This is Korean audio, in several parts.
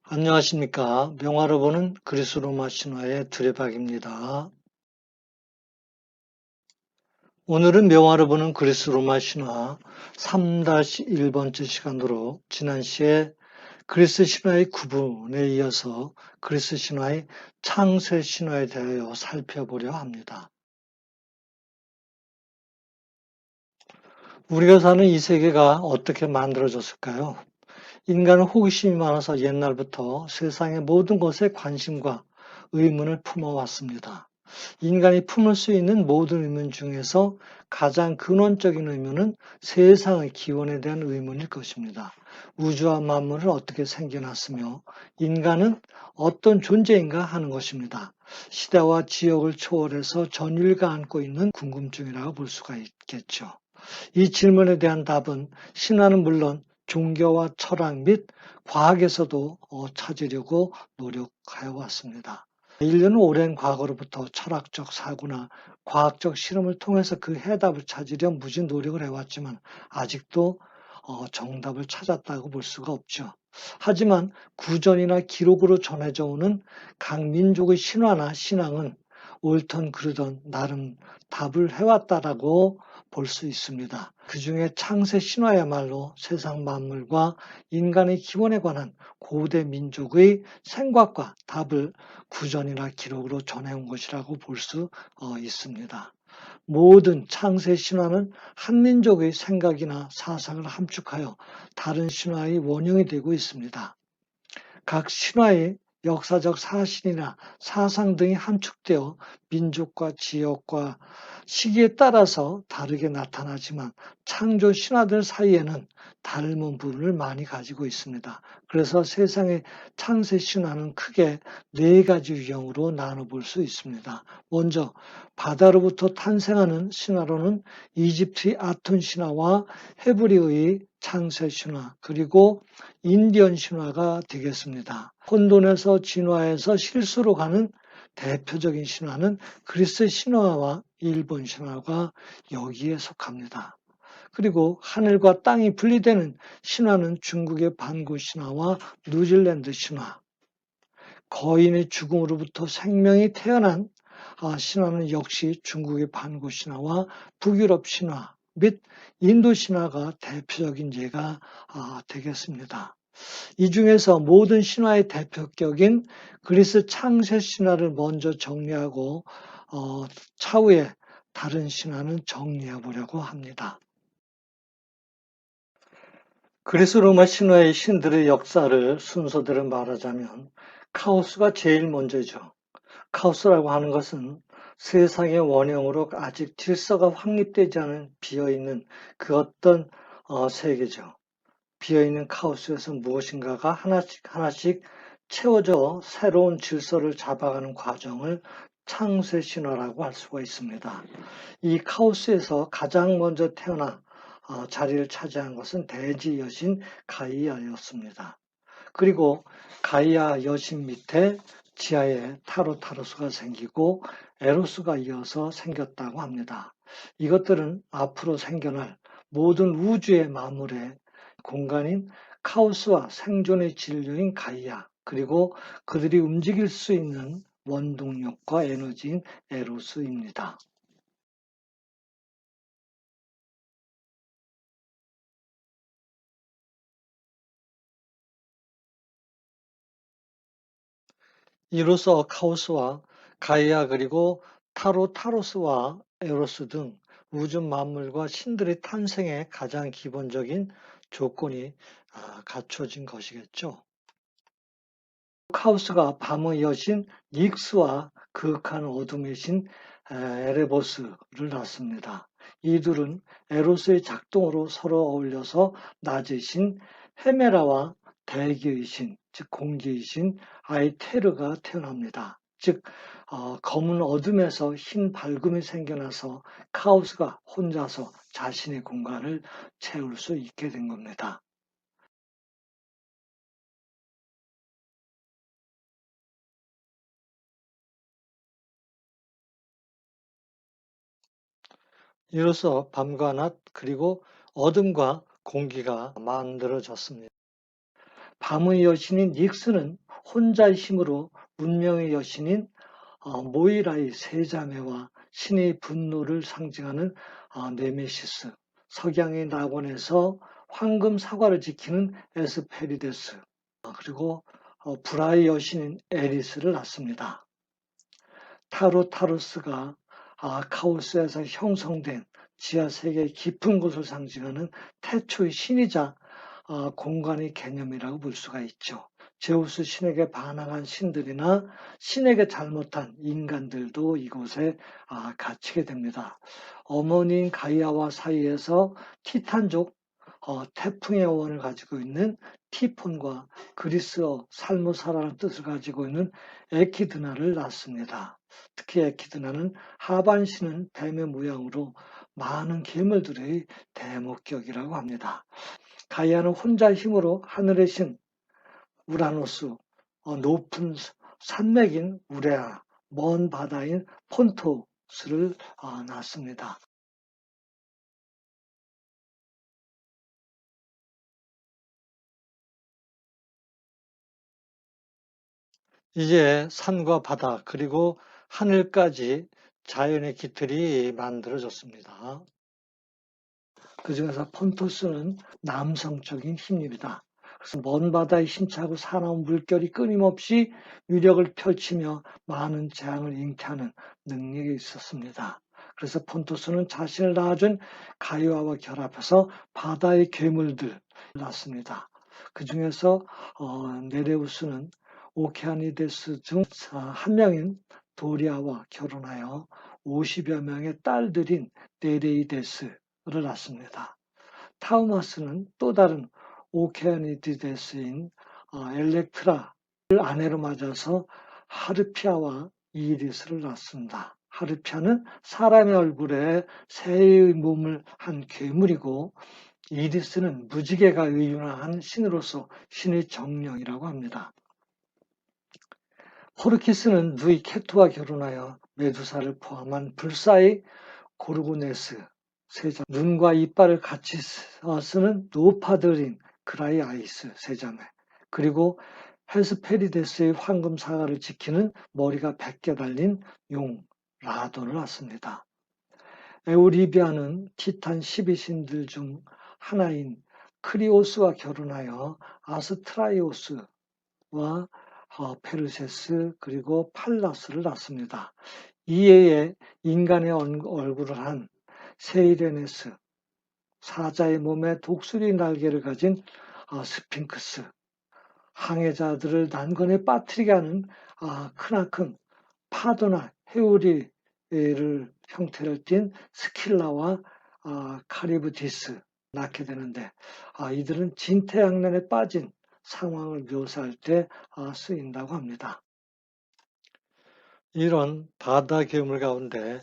안녕하십니까. 명화로 보는 그리스 로마 신화의 두레박입니다. 오늘은 명화로 보는 그리스 로마 신화 3-1번째 시간으로 지난 시에 그리스 신화의 구분에 이어서 그리스 신화의 창세 신화에 대하여 살펴보려 합니다. 우리가 사는 이 세계가 어떻게 만들어졌을까요? 인간은 호기심이 많아서 옛날부터 세상의 모든 것에 관심과 의문을 품어왔습니다. 인간이 품을 수 있는 모든 의문 중에서 가장 근원적인 의문은 세상의 기원에 대한 의문일 것입니다. 우주와 만물은 어떻게 생겨났으며 인간은 어떤 존재인가 하는 것입니다. 시대와 지역을 초월해서 전율가 안고 있는 궁금증이라고 볼 수가 있겠죠. 이 질문에 대한 답은 신화는 물론 종교와 철학 및 과학에서도 찾으려고 노력하여 왔습니다. 인류는 오랜 과거로부터 철학적 사고나 과학적 실험을 통해서 그 해답을 찾으려 무진 노력을 해왔지만 아직도 정답을 찾았다고 볼 수가 없죠. 하지만 구전이나 기록으로 전해져 오는 각 민족의 신화나 신앙은 옳던 그르던 나름 답을 해왔다라고 볼 수 있습니다. 그 중에 창세 신화야말로 세상 만물과 인간의 기원에 관한 고대 민족의 생각과 답을 구전이나 기록으로 전해온 것이라고 볼 수 있습니다. 모든 창세 신화는 한 민족의 생각이나 사상을 함축하여 다른 신화의 원형이 되고 있습니다. 각 신화의 역사적 사실이나 사상 등이 함축되어 민족과 지역과 시기에 따라서 다르게 나타나지만 창조 신화들 사이에는 닮은 부분을 많이 가지고 있습니다. 그래서 세상의 창세 신화는 크게 4가지 유형으로 나눠볼 수 있습니다. 먼저 바다로부터 탄생하는 신화로는 이집트의 아톤 신화와 헤브리의 창세 신화 그리고 인디언 신화가 되겠습니다. 혼돈에서 진화해서 실수로 가는 대표적인 신화는 그리스 신화와 일본 신화가 여기에 속합니다. 그리고 하늘과 땅이 분리되는 신화는 중국의 반구 신화와 뉴질랜드 신화, 거인의 죽음으로부터 생명이 태어난 신화는 역시 중국의 반구 신화와 북유럽 신화 및 인도 신화가 대표적인 예가 되겠습니다. 이 중에서 모든 신화의 대표격인 그리스 창세 신화를 먼저 정리하고 차후에 다른 신화는 정리해 보려고 합니다. 그리스 로마 신화의 신들의 역사를 순서대로 말하자면 카오스가 제일 먼저죠. 카오스라고 하는 것은 세상의 원형으로 아직 질서가 확립되지 않은 비어있는 그 어떤 세계죠. 비어있는 카오스에서 무엇인가가 하나씩 채워져 새로운 질서를 잡아가는 과정을 창세 신화라고 할 수가 있습니다. 이 카오스에서 가장 먼저 태어나 자리를 차지한 것은 대지 여신 가이아였습니다. 그리고 가이아 여신 밑에 지하에 타로타로스가 생기고 에로스가 이어서 생겼다고 합니다. 이것들은 앞으로 생겨날 모든 우주의 마물의 공간인 카오스와 생존의 진료인 가이아 그리고 그들이 움직일 수 있는 원동력과 에너지인 에로스입니다. 이로써 카오스와 가이아 그리고 타로스와 에로스 등 우주 만물과 신들의 탄생의 가장 기본적인 조건이 갖춰진 것이겠죠. 카오스가 밤의 여신 닉스와 그윽한 어둠의 신 에레보스를 낳습니다. 이 둘은 에로스의 작동으로 서로 어울려서 낮의 신 헤메라와 대기의 신, 즉 공기의 신 아이테르가 태어납니다. 즉 검은 어둠에서 흰 밝음이 생겨나서 카오스가 혼자서 자신의 공간을 채울 수 있게 된 겁니다. 이로써 밤과 낮 그리고 어둠과 공기가 만들어졌습니다. 밤의 여신인 닉스는 혼자의 힘으로 문명의 여신인 모이라의 세자매와 신의 분노를 상징하는 네메시스, 석양의 낙원에서 황금 사과를 지키는 에스페리데스, 그리고 불화의 여신인 에리스를 낳습니다. 타로타로스가 카오스에서 형성된 지하세계의 깊은 곳을 상징하는 태초의 신이자 공간의 개념이라고 볼 수가 있죠. 제우스 신에게 반항한 신들이나 신에게 잘못한 인간들도 이곳에 갇히게 됩니다. 어머니인 가이아와 사이에서 티탄족 태풍의 어원을 가지고 있는 티폰과 그리스어 살무사라는 뜻을 가지고 있는 에키드나를 낳습니다. 특히 에키드나는 하반신은 뱀의 모양으로 많은 괴물들의 대목격이라고 합니다. 가이아는 혼자 힘으로 하늘의 신 우라노스, 높은 산맥인 우레아, 먼 바다인 폰토스를 낳습니다. 이제 산과 바다 그리고 하늘까지 자연의 깃틀이 만들어졌습니다. 그 중에서 폰토스는 남성적인 힘입니다. 그래서 먼 바다에 힘차고 사나운 물결이 끊임없이 위력을 펼치며 많은 재앙을 잉태하는 능력이 있었습니다. 그래서 폰토스는 자신을 낳아준 가이아와 결합해서 바다의 괴물들을 낳습니다. 그 중에서 네레우스는 오케아니데스 중 한 명인 도리아와 결혼하여 50여 명의 딸들인 네레이데스를 낳습니다. 타우마스는 또 다른 오케아니디데스인 엘렉트라를 아내로 맞아서 하르피아와 이리스를 낳습니다. 하르피아는 사람의 얼굴에 새의 몸을 한 괴물이고 이리스는 무지개가 의윤화한 신으로서 신의 정령이라고 합니다. 호르키스는 누이 케토와 결혼하여 메두사를 포함한 불사의 고르고네스 세자매, 눈과 이빨을 같이 쓰는 노파들인 그라이 아이스 세자매, 그리고 헤스페리데스의 황금 사과를 지키는 머리가 100개 달린 용 라돈을 낳습니다. 에우리비아는 티탄 12신들 중 하나인 크리오스와 결혼하여 아스트라이오스와 페르세스 그리고 팔라스를 낳습니다. 이외에 인간의 얼굴을 한 세이레네스, 사자의 몸에 독수리 날개를 가진 스핑크스, 항해자들을 난관에 빠뜨리게 하는 크나큰 파도나 해오리를 형태를 띤 스킬라와 카리브디스 낳게 되는데 이들은 진퇴양난에 빠진 상황을 묘사할 때 쓰인다고 합니다. 이런 바다 괴물 가운데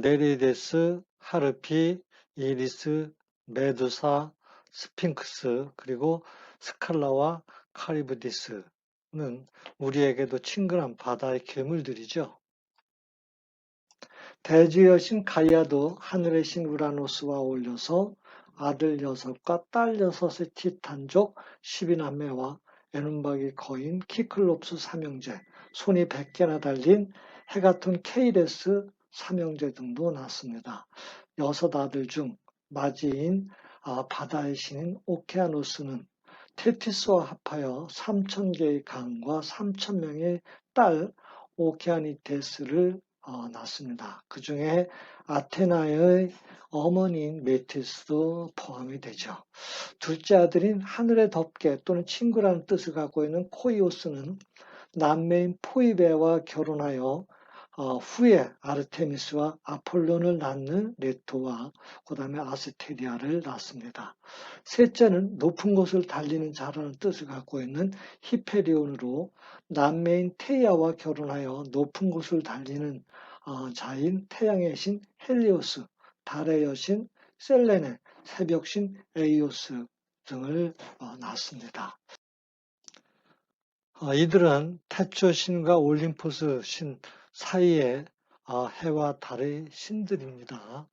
네리데스, 하르피, 이리스, 메두사, 스핑크스 그리고 스칼라와 카리브디스는 우리에게도 친근한 바다의 괴물들이죠. 대지의 여신 가이아도 하늘의 신 우라노스와 어울려서 아들 6과 딸 6의 티탄족 12남매와 에눈박이 거인 키클롭스 삼형제, 손이 100개나 달린 해같은 케이레스 삼형제 등도 낳습니다. 6 아들 중 마지인 바다의 신인 오케아노스는 테티스와 합하여 3000개의 강과 3000명의 딸 오케아니테스를 낳습니다. 그 중에 아테나의 어머니인 메티스도 포함이 되죠. 둘째 아들인 하늘의 덮개 또는 친구라는 뜻을 갖고 있는 코이오스는 남매인 포이베와 결혼하여 후에 아르테미스와 아폴론을 낳는 레토와 그 다음에 아스테리아를 낳습니다. 셋째는 높은 곳을 달리는 자라는 뜻을 갖고 있는 히페리온으로 남매인 테이아와 결혼하여 높은 곳을 달리는 자인 태양의 신 헬리오스, 달의 여신 셀레네, 새벽신 에이오스 등을 낳습니다. 이들은 태초 신과 올림포스 신 사이에 해와 달의 신들입니다.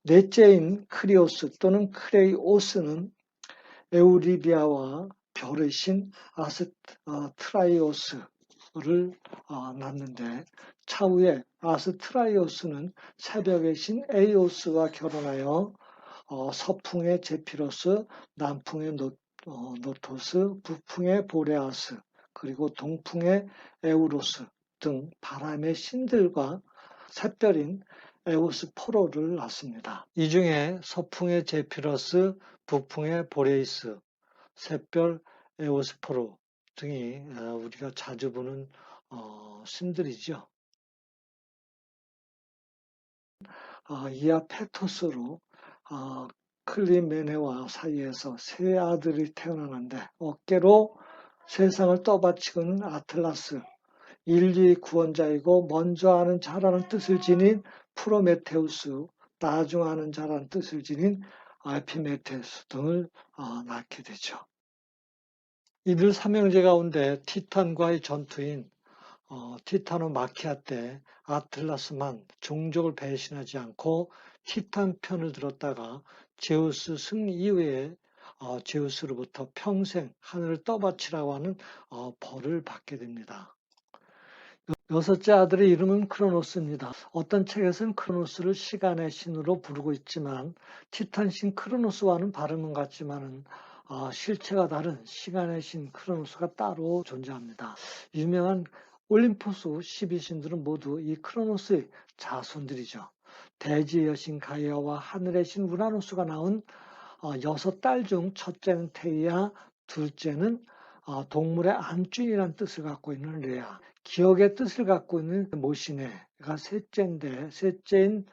넷째인 크리오스 또는 크레이오스는 에우리비아와 별의 신 아스트라이오스를 낳는데, 차후에 아스트라이오스는 새벽의 신 에이오스와 결혼하여 서풍의 제피로스, 남풍의 노토스, 북풍의 보레아스, 그리고 동풍의 에우로스 등 바람의 신들과 샛별인 에오스포로를 낳습니다. 이 중에 서풍의 제피러스, 북풍의 보레이스, 샛별 에오스포로 등이 우리가 자주 보는 신들이죠. 이아 페토스로 클리메네와 사이에서 세 아들이 태어나는데, 어깨로 세상을 떠받치고는 아틀라스, 인류의 구원자이고 먼저 아는 자라는 뜻을 지닌 프로메테우스, 나중 아는 자라는 뜻을 지닌 알피메테우스 등을 낳게 되죠. 이들 삼형제 가운데 티탄과의 전투인 티타노 마키아 때 아틀라스만 종족을 배신하지 않고 티탄 편을 들었다가 제우스 승리 이후에 제우스로부터 평생 하늘을 떠받치라고 하는 벌을 받게 됩니다. 여섯째 아들의 이름은 크로노스입니다. 어떤 책에서는 크로노스를 시간의 신으로 부르고 있지만 티탄 신 크로노스와는 발음은 같지만은 실체가 다른 시간의 신 크로노스가 따로 존재합니다. 유명한 올림포스 12신들은 모두 이 크로노스의 자손들이죠. 대지의 여신 가이아와 하늘의 신 우라노스가 낳은 6딸 중 첫째는 테이아, 둘째는 동물의 안주인이라는 뜻을 갖고 있는 레아, 기억의 뜻을 갖고 있는 모시네가 셋째인데, 셋째인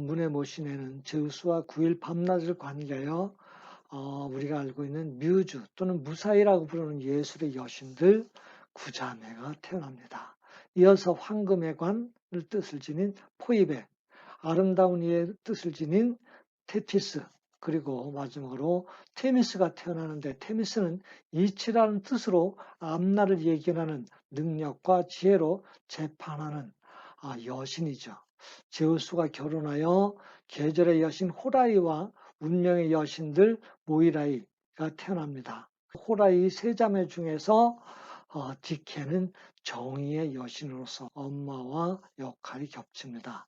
문의 모시네는 제우스와 9일 밤낮을 관계하여 우리가 알고 있는 뮤즈 또는 무사히라고 부르는 예술의 여신들 9자매가 태어납니다. 이어서 황금의 관을 뜻을 지닌 포이베, 아름다운 이의 뜻을 지닌 테티스, 그리고 마지막으로 테미스가 태어나는데, 테미스는 이치라는 뜻으로 앞날을 예견하는 능력과 지혜로 재판하는 여신이죠. 제우스가 결혼하여 계절의 여신 호라이와 운명의 여신들 모이라이가 태어납니다. 호라이 세 자매 중에서 디케는 정의의 여신으로서 엄마와 역할이 겹칩니다.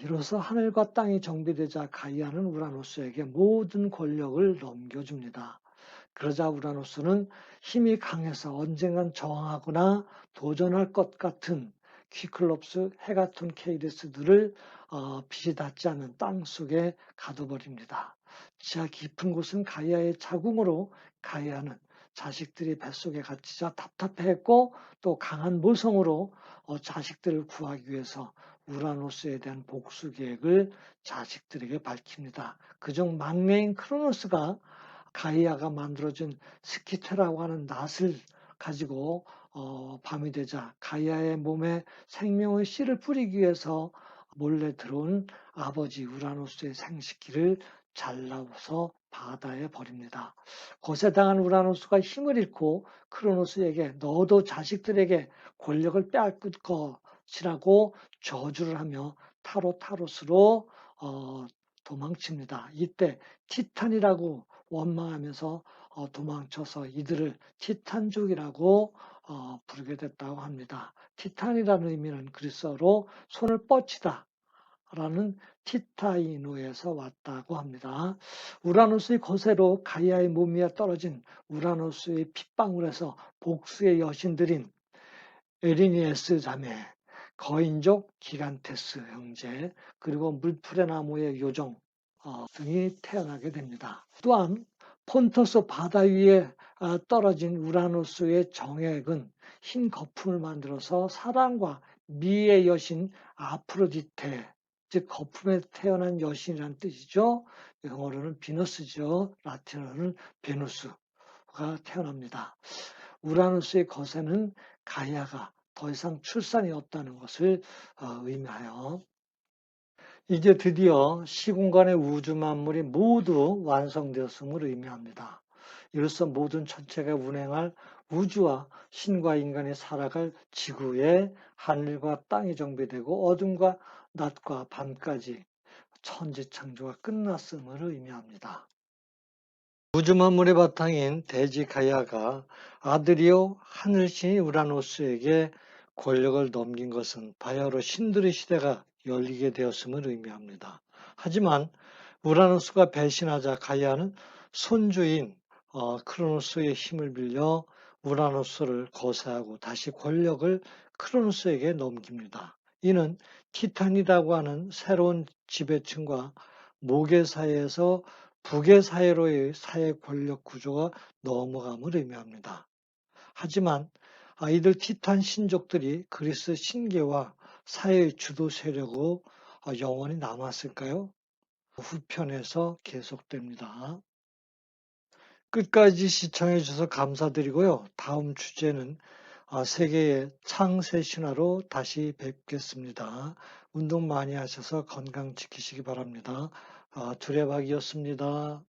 이로써 하늘과 땅이 정비되자 가이아는 우라노스에게 모든 권력을 넘겨줍니다. 그러자 우라노스는 힘이 강해서 언젠간 저항하거나 도전할 것 같은 퀴클롭스, 헤가톤, 케이리스들을 빛이 닿지 않는 땅속에 가둬버립니다. 지하 깊은 곳은 가이아의 자궁으로 가이아는 자식들이 뱃속에 갇히자 답답해했고, 또 강한 모성으로 자식들을 구하기 위해서 우라노스에 대한 복수 계획을 자식들에게 밝힙니다. 그중 막내인 크로노스가 가이아가 만들어준 스키테라고 하는 낫을 가지고 밤이 되자 가이아의 몸에 생명의 씨를 뿌리기 위해서 몰래 들어온 아버지 우라노스의 생식기를 잘라서 바다에 버립니다. 거세 당한 우라노스가 힘을 잃고 크로노스에게 너도 자식들에게 권력을 빼앗길 것이라고 저주를 하며 타로스로 도망칩니다. 이때 티탄이라고 원망하면서 도망쳐서 이들을 티탄족이라고 부르게 됐다고 합니다. 티탄이라는 의미는 그리스어로 손을 뻗치다 라는 티타이노에서 왔다고 합니다. 우라노스의 거세로 가이아의 몸 위에 떨어진 우라노스의 핏방울에서 복수의 여신들인 에리니에스 자매, 거인족 기간테스 형제, 그리고 물풀의 나무의 요정 등이 태어나게 됩니다. 또한 폰토스 바다 위에 떨어진 우라노스의 정액은 흰 거품을 만들어서 사랑과 미의 여신 아프로디테, 즉 거품에 태어난 여신이라는 뜻이죠. 영어로는 비너스죠. 라틴어로는 베누스가 태어납니다. 우라노스의 거세는 가이아가 더 이상 출산이 없다는 것을 의미하여, 이제 드디어 시공간의 우주 만물이 모두 완성되었음을 의미합니다. 이로써 모든 천체가 운행할 우주와 신과 인간이 살아갈 지구에 하늘과 땅이 정비되고 어둠과 낮과 밤까지 천지창조가 끝났음을 의미합니다. 우주만물의 바탕인 대지 가이아가 아들이요 하늘신인 우라노스에게 권력을 넘긴 것은 바야흐로 신들의 시대가 열리게 되었음을 의미합니다. 하지만 우라노스가 배신하자 가이아는 손주인 크로노스의 힘을 빌려 우라노스를 거세하고 다시 권력을 크로노스에게 넘깁니다. 이는 티탄이라고 하는 새로운 지배층과 모계 사이에서 북의 사회로의 사회 권력 구조가 넘어감을 의미합니다. 하지만 이들 티탄 신족들이 그리스 신계와 사회의 주도 세력으로 영원히 남았을까요? 후편에서 계속됩니다. 끝까지 시청해 주셔서 감사드리고요. 다음 주제는 세계의 창세 신화로 다시 뵙겠습니다. 운동 많이 하셔서 건강 지키시기 바랍니다. 두레박이었습니다.